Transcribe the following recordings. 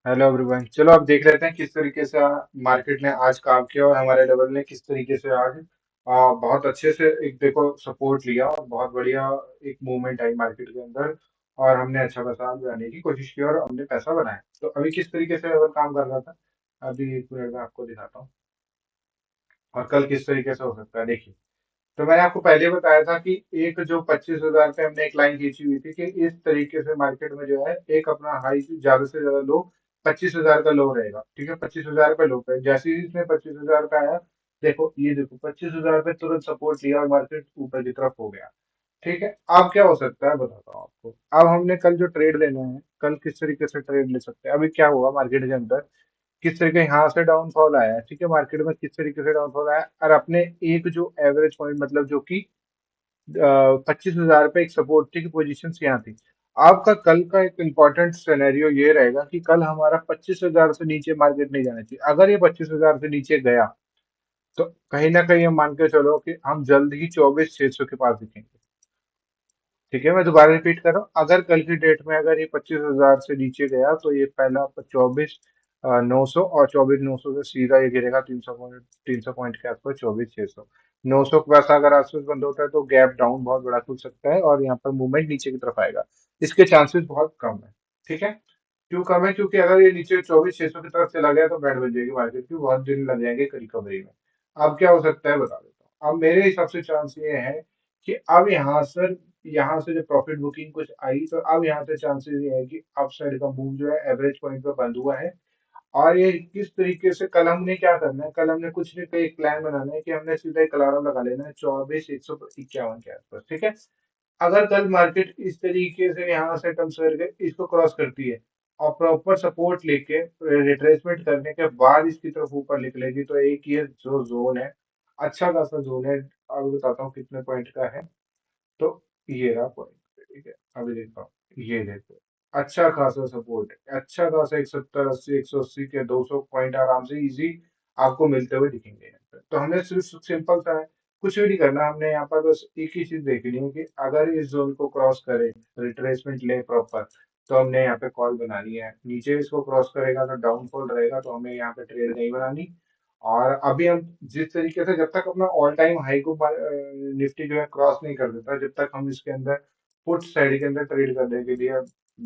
Hello everyone, चलो अब देख लेते हैं किस तरीके से मार्केट ने आज काम किया और हमारे लेवल ने किस तरीके से आज बहुत अच्छे से एक देखो सपोर्ट लिया और बहुत बढ़िया एक मूवमेंट आई मार्केट के अंदर। और हमने अच्छा खासा बनाने की कोशिश की और हमने पैसा बनाया। तो अभी किस तरीके से लेवल काम कर रहा था, अभी एक मिनट में आपको दिखाता हूँ। और कल किस तरीके से हो सकता है देखिए। तो मैंने आपको पहले बताया था कि एक जो 25,000 पे हमने एक लाइन खींची हुई थी कि इस तरीके से मार्केट में जो है एक अपना हाई ज्यादा से ज्यादा लो 25,000 का लो रहेगा। ठीक है, 25,000 पे लो पे जैसे ही इसने 25,000 पे आया, देखो ये देखो 25,000 पे तुरंत सपोर्ट लिया और मार्केट ऊपर की तरफ हो गया। ठीक है, अब क्या हो सकता है बताता हूँ आपको। अब हमने कल जो ट्रेड लेना है, कल किस तरीके से ट्रेड ले सकते हैं। अभी क्या हुआ मार्केट के अंदर, किस तरीके यहाँ से डाउनफॉल आया है। ठीक है, मार्केट में किस तरीके से डाउनफॉल आया और अपने एक जो एवरेज पॉइंट मतलब जो कि 25,000 पे एक सपोर्ट थी की पोजीशन यहाँ थी। आपका कल का एक इम्पोर्टेंट सिनेरियो ये रहेगा कि कल हमारा 25,000 से नीचे मार्केट नहीं जाना चाहिए। अगर ये 25,000 से नीचे गया तो कहीं ना कहीं हम मान के चलो कि हम जल्द ही 24,600 के पास दिखेंगे। ठीक है, मैं दोबारा रिपीट कर रहा हूँ, अगर कल की डेट में अगर ये 25,000 से नीचे गया तो ये पहला 24,900 और 24,900 से सीधा ये गिरेगा 300 पॉइंट के आसपास 24,600। 900 के पास अगर आसपास बंद होता है तो गैप डाउन बहुत बड़ा खुल सकता है और यहाँ पर मूवमेंट नीचे की तरफ आएगा। इसके चांसेस बहुत कम है। ठीक है, क्यों कम है, क्योंकि अगर ये नीचे 24,600 की तरफ चला गया तो बैंड बन जाएगी मार्केट की, बहुत दिन लग जाएंगे रिकवरी में। अब क्या हो सकता है बता देता हूँ। अब मेरे हिसाब से चांस ये है कि अब यहाँ से जो प्रॉफिट बुकिंग कुछ आई तो अब यहाँ से चांसेस ये है कि अप साइड का मूव जो है एवरेज पॉइंट पे बंद हुआ है। और ये किस तरीके से कल हमने क्या करना है, कल हमने कुछ नहीं कोई एक प्लान बनाना है कि हमने सीधा एक अलार्म लगा लेना है 24,151 के आसपास। ठीक है, अगर कल मार्केट इस तरीके से यहाँ से टर्म्स करके इसको क्रॉस करती है और प्रॉपर सपोर्ट लेके रिट्रेसमेंट करने के बाद इसकी तरफ ऊपर निकलेगी तो एक ये जो जोन है, अच्छा खासा जोन है। अब बताता हूँ कितने पॉइंट का है। तो ये रहा पॉइंट। ठीक है, अभी देखता हूँ, ये देखो अच्छा खासा सपोर्ट है, अच्छा खासा 170 80 180 के 200 पॉइंट आराम से इजी आपको मिलते हुए दिखेंगे यहाँ पे। तो हमें सिर्फ सिंपल सा है, कुछ भी नहीं करना हमने यहाँ पर, बस एक ही चीज देखनी है कि अगर इस जोन को क्रॉस करे, रिट्रेसमेंट ले प्रॉपर, तो हमने यहाँ पे कॉल बनानी है। नीचे इसको क्रॉस करेगा तो डाउनफॉल रहेगा तो हमें यहाँ पे ट्रेड नहीं बनानी। और अभी हम जिस तरीके से जब तक अपना ऑल टाइम हाई को निफ्टी जो है क्रॉस नहीं कर देता, जब तक हम इसके अंदर पुट साइड के अंदर ट्रेड करने के लिए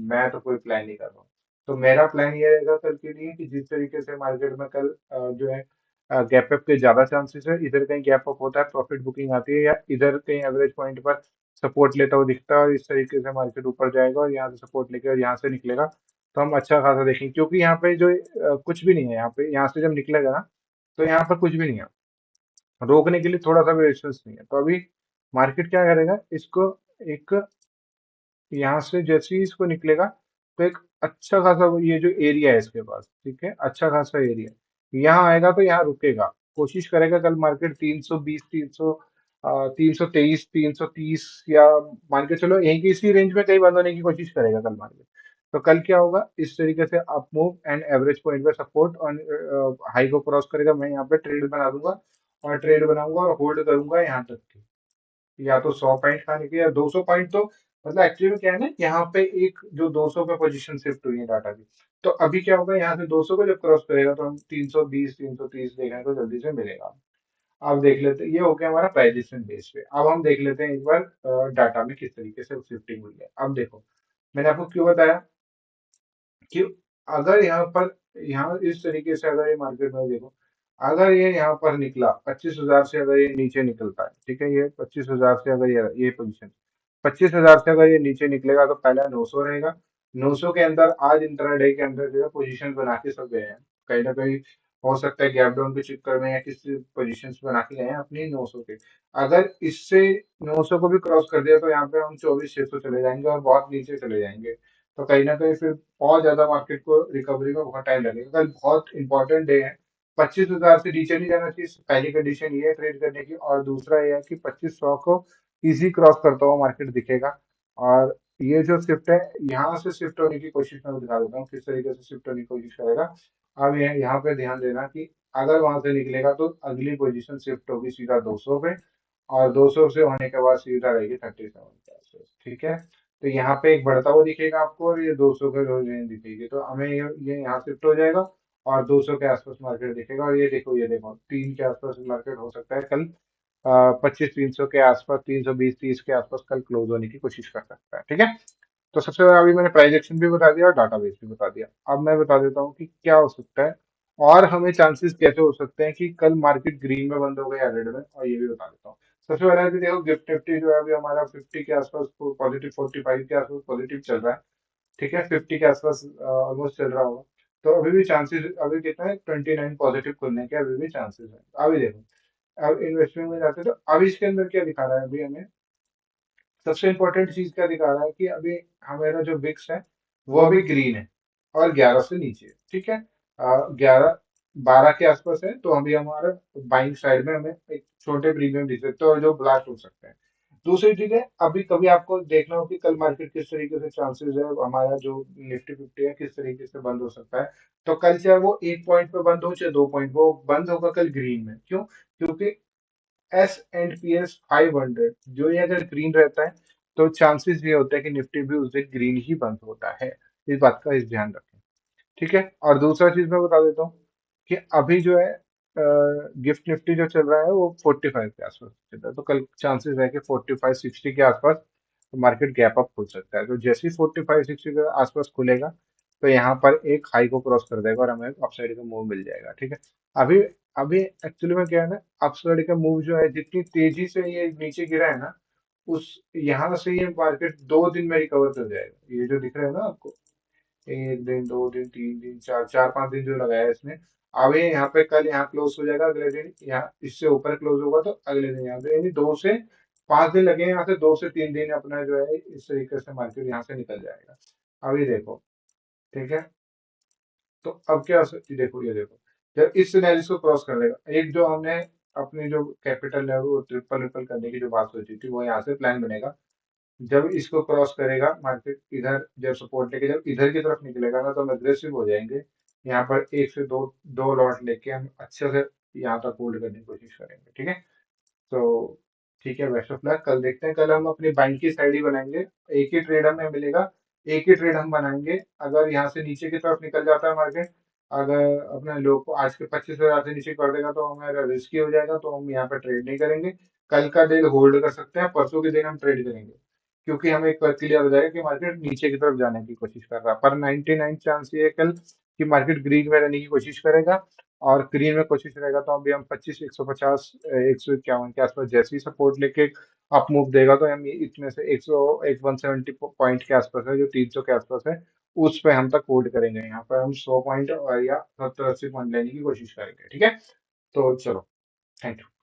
मैं तो कोई प्लान नहीं कर रहा हूँ। तो मेरा प्लान ये रहेगा कल के लिए कि जिस तरीके से मार्केट में कल जो है गैप अप के ज्यादा चांसेस है, इधर कहीं गैप अप होता है प्रॉफिट बुकिंग आती है, या इधर कहीं एवरेज पॉइंट पर सपोर्ट लेता हुआ दिखता है और इस तरीके से मार्केट ऊपर जाएगा और यहाँ से सपोर्ट लेके और यहाँ से निकलेगा तो हम अच्छा खासा देखेंगे। क्योंकि यहाँ पे जो कुछ भी नहीं है, यहाँ पे यहाँ से जब निकलेगा ना तो यहाँ पर कुछ भी नहीं है, रोकने के लिए थोड़ा सा भी रेजिस्टेंस नहीं है। तो अभी मार्केट क्या करेगा, इसको एक यहाँ से जैसे ही इसको निकलेगा तो एक अच्छा खासा ये जो एरिया है इसके पास, ठीक है, अच्छा खासा एरिया यहाँ आएगा तो यहाँ रुकेगा। कोशिश करेगा कल मार्केट 320 323 330 या मान के चलो यहीं की इसी रेंज में कहीं बंद होने की कोशिश करेगा कल मार्केट। तो कल क्या होगा, इस तरीके से up move and average point पे सपोर्ट और हाई को क्रॉस करेगा, मैं यहाँ पे ट्रेड बना दूंगा और ट्रेड बनाऊंगा और होल्ड करूंगा यहाँ तक की, या तो 100 पॉइंट खाने के या 200 पॉइंट। तो मतलब एक्चुअली में क्या है ना, यहाँ पे एक जो 200 पे पोजीशन शिफ्ट हुई है डाटा की। तो अभी क्या होगा, यहाँ से 200 को जब क्रॉस करेगा तो हम 320 330 देखने को जल्दी से मिलेगा। अब देख लेते हैं, ये हो गया हमारा प्राइजेशन बेस पे। अब हम देख लेते हैं एक बार डाटा में किस तरीके से शिफ्टिंग हुई है। अब देखो, मैंने आपको क्यों बताया कि अगर यहाँ पर यहाँ इस तरीके से अगर ये मार्केट में देखो, अगर ये यहाँ पर निकला 25,000 से, अगर ये नीचे निकलता है, ठीक है, ये 25,000 से अगर ये पोजीशन 25,000 से अगर ये नीचे निकलेगा तो पहला 900 रहेगा। 900 के अंदर आज इंट्राडे के अंदर जो है पोजीशन बना के सब गए हैं, कहीं ना कहीं हो सकता है गैप डाउन के चक्कर में या किसी पोजीशन बना के गए हैं अपनी 900 के। अगर इससे 900 को भी क्रॉस कर दिया तो यहाँ पे हम 24,600 चले जाएंगे और बहुत नीचे चले जाएंगे। तो कहीं ना कहीं फिर बहुत ज्यादा मार्केट को रिकवरी में बहुत टाइम लगेगा। कल बहुत इंपॉर्टेंट डे है, 25,000 से नीचे नहीं जाना चाहिए, पहली कंडीशन ये है ट्रेड करने की। और दूसरा ये है कि 2500 को इजी क्रॉस करता हुआ मार्केट दिखेगा। और ये जो शिफ्ट है, यहाँ से शिफ्ट होने की कोशिश मैं दिखा देता हूँ किस तरीके से शिफ्ट होने की कोशिश करेगा। अब ये यहाँ पे ध्यान देना कि अगर वहां से निकलेगा तो अगली पोजीशन शिफ्ट होगी सीधा 200 पे, और 200 से होने के बाद सीधा रहेगी 37 के आसपास। ठीक है, तो यहाँ पे एक बढ़ता हुआ दिखेगा आपको और ये 200 के रोज रेंज दिखेगी, तो हमें ये यहाँ शिफ्ट हो जाएगा और 200 के आसपास मार्केट दिखेगा। और ये देखो 3 के आसपास मार्केट हो सकता है कल 25-300 के आसपास, 320-30 के आसपास कल क्लोज होने की कोशिश कर सकता है। ठीक है, तो सबसे पहले अभी मैंने प्राइस एक्शन भी बता दिया और डाटाबेस भी बता दिया। अब मैं बता देता हूँ कि क्या हो सकता है और हमें चांसेस कैसे हो सकते हैं कि कल मार्केट ग्रीन में बंद हो गया या रेड में, और ये भी बता देता हूँ। सबसे पहले अभी देखो गिफ्ट निफ्टी जो है अभी हमारा 50 के आसपास पॉजिटिव, 45 के आसपास पॉजिटिव चल रहा है। ठीक है, 50 के आसपास ऑलमोस्ट चल रहा होगा। तो अभी भी चांसेस, अभी कितना है 29 पॉजिटिव खुलने के अभी भी चांसेस है। अभी देखो, अब इन्वेस्टमेंट में जाते हैं तो अभी इसके अंदर क्या दिखा रहा है, अभी हमें सबसे इंपॉर्टेंट चीज क्या दिखा रहा है कि अभी हमारा जो विक्स है वो अभी ग्रीन है और 11 से नीचे है। ठीक है, 11-12 के आसपास है, तो अभी हमारा बाइंग साइड में हमें एक छोटे प्रीमियम दिख सकते हैं और जो ब्लास्ट हो सकते हैं। दूसरी चीज है, अभी कभी आपको देखना हो कि कल मार्केट किस तरीके से चांसेस है, हमारा जो निफ्टी फिफ्टी है किस तरीके से बंद हो सकता है। तो कल चाहे वो 1 पॉइंट पे बंद हो चाहे 2 पॉइंट, वो बंद होगा कल ग्रीन में। क्यों? क्योंकि S&P 500 जो ये अगर ग्रीन रहता है तो चांसेस ये होता है कि निफ्टी भी उस दिन ग्रीन ही बंद होता है। इस बात का इस ध्यान रखें। ठीक है, और दूसरा चीज मैं बता देता हूँ कि अभी जो है गिफ्ट निफ्टी जो चल रहा है वो 45 के आसपास चल रहा है, तो कल चांसेस है कि 45-60 के आसपास मार्केट गैप अप खुल सकता है। तो जैसे ही 45-60 के आसपास खुलेगा तो यहाँ पर एक हाई को क्रॉस कर देगा और हमें अपसाइड का मूव मिल जाएगा। ठीक है, अभी अभी एक्चुअली में क्या है ना, अपसाइड का मूव जो है जितनी तेजी से ये नीचे गिरा है ना, उस यहाँ से ये मार्केट 2 दिन में रिकवर कर जाएगा। ये जो दिख रहा है ना आपको, 1 दिन, 2 दिन, 3 दिन, 4-5 दिन जो लगाया है इसने, अब ये यहाँ पे कल यहाँ क्लोज हो जाएगा, अगले दिन यहाँ इससे ऊपर क्लोज होगा तो अगले दिन यहाँ पे, यानी 2 से 5 दिन लगेंगे, यहाँ से 2 से 3 दिन अपना जो है इस तरीके से मार्केट यहाँ से निकल जाएगा। अभी देखो। ठीक है, तो अब क्या हो सकती है, देखो ये देखो, जब इस सिनेरियो को क्रॉस कर लेगा, एक जो हमने अपनी जो कैपिटल है वो ट्रिपल ट्रिपल करने की जो बात सोची थी वो यहाँ से प्लान बनेगा। जब इसको क्रॉस करेगा मार्केट, इधर जब सपोर्ट लेके जब इधर की तरफ निकलेगा ना तो हम अग्रेसिव हो जाएंगे। यहाँ पर 1 से 2 दो लॉट लेके हम अच्छे से यहाँ तक होल्ड करने की कोशिश करेंगे। ठीक है, तो ठीक है, बेस्ट ऑफ लक। कल देखते हैं, कल हम अपनी बाइंग की साइड ही बनाएंगे। एक ही ट्रेड हमें मिलेगा, एक ही ट्रेड हम बनाएंगे। अगर यहाँ से नीचे की तरफ निकल जाता है मार्केट, अगर अपने लो को आज के 25,000 से नीचे कर देगा तो हमारा रिस्की हो जाएगा, तो हम यहाँ पे ट्रेड नहीं करेंगे। कल का दिन होल्ड कर सकते हैं, परसों के दिन हम ट्रेड करेंगे, क्योंकि हमें एक क्लियर हो जाएगा कि मार्केट नीचे की तरफ जाने की कोशिश कर रहा है। पर 99 चांस ये है कल कि मार्केट ग्रीन में रहने की कोशिश करेगा, और ग्रीन में कोशिश रहेगा तो अभी हम 25, 150, 151 के आसपास जैसे ही सपोर्ट लेके अप मूव देगा तो हम इसमें से 170 पॉइंट के आसपास है, जो 300 के आसपास है, उस पे हम तक होल्ड करेंगे। यहाँ पर हम 100 पॉइंट या 70-80 पॉइंट लेने की कोशिश करेंगे। ठीक है, तो चलो, थैंक यू।